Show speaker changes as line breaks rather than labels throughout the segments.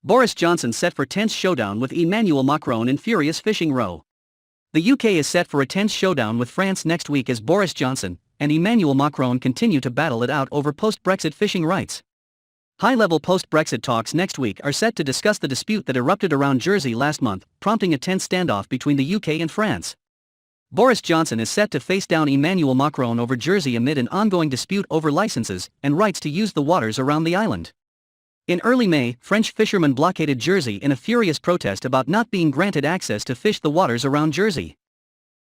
Boris Johnson set for tense showdown with Emmanuel Macron in furious fishing row. The UK is set for a tense showdown with France next week as Boris Johnson and Emmanuel Macron continue to battle it out over post-Brexit fishing rights. High-level post-Brexit talks next week are set to discuss the dispute that erupted around Jersey last month, prompting a tense standoff between the UK and France. Boris Johnson is set to face down Emmanuel Macron over Jersey amid an ongoing dispute over licenses and rights to use the waters around the island. In early May, French fishermen blockaded Jersey in a furious protest about not being granted access to fish the waters around Jersey.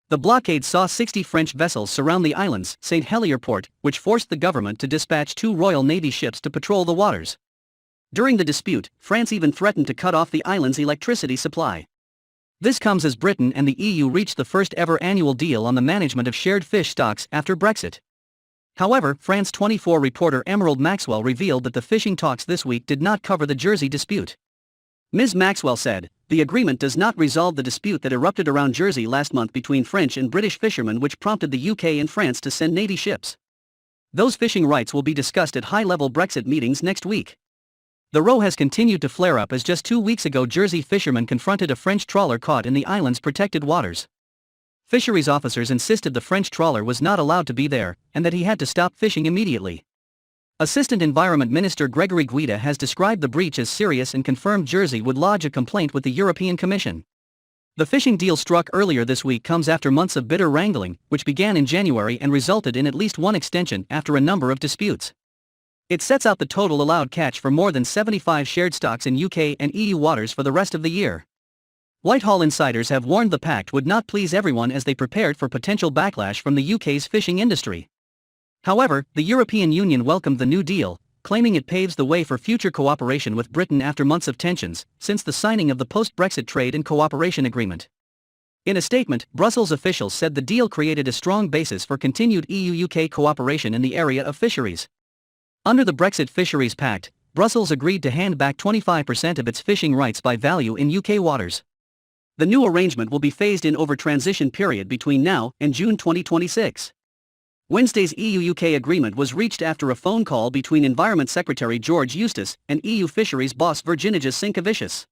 The blockade saw 60 French vessels surround the island's St Helier port, which forced the government to dispatch 2 Royal Navy ships to patrol the waters. During the dispute, France even threatened to cut off the island's electricity supply. This comes as Britain and the EU reached the first ever annual deal on the management of shared fish stocks after Brexit. However, France 24 reporter Emmanuel Macron revealed that the fishing talks this week did not cover the Jersey dispute. Ms. Maxwell said, "The agreement does not resolve the dispute that erupted around Jersey last month between French and British fishermen, which prompted the UK and France to send Navy ships. Those fishing rights will be discussed at high-level Brexit meetings next week." The row has continued to flare up as just 2 weeks ago Jersey fishermen confronted a French trawler caught in the island's protected waters. Fisheries officers insisted the French trawler was not allowed to be there, and that he had to stop fishing immediately. Assistant Environment Minister Gregory Guida has described the breach as serious and confirmed Jersey would lodge a complaint with the European Commission. The fishing deal struck earlier this week comes after months of bitter wrangling, which began in January and resulted in at least one extension after a number of disputes. It sets out the total allowed catch for more than 75 shared stocks in UK and EU waters for the rest of the year. Whitehall insiders have warned the pact would not please everyone as they prepared for potential backlash from the UK's fishing industry. However, the European Union welcomed the new deal, claiming it paves the way for future cooperation with Britain after months of tensions since the signing of the post-Brexit trade and cooperation agreement. In a statement, Brussels officials said the deal created a strong basis for continued EU-UK cooperation in the area of fisheries. Under the Brexit Fisheries Pact, Brussels agreed to hand back 25% of its fishing rights by value in UK waters. The new arrangement will be phased in over transition period between now and June 2026. Wednesday's EU-UK agreement was reached after a phone call between Environment Secretary George Eustace and EU Fisheries boss Virginijus Sinkevicius.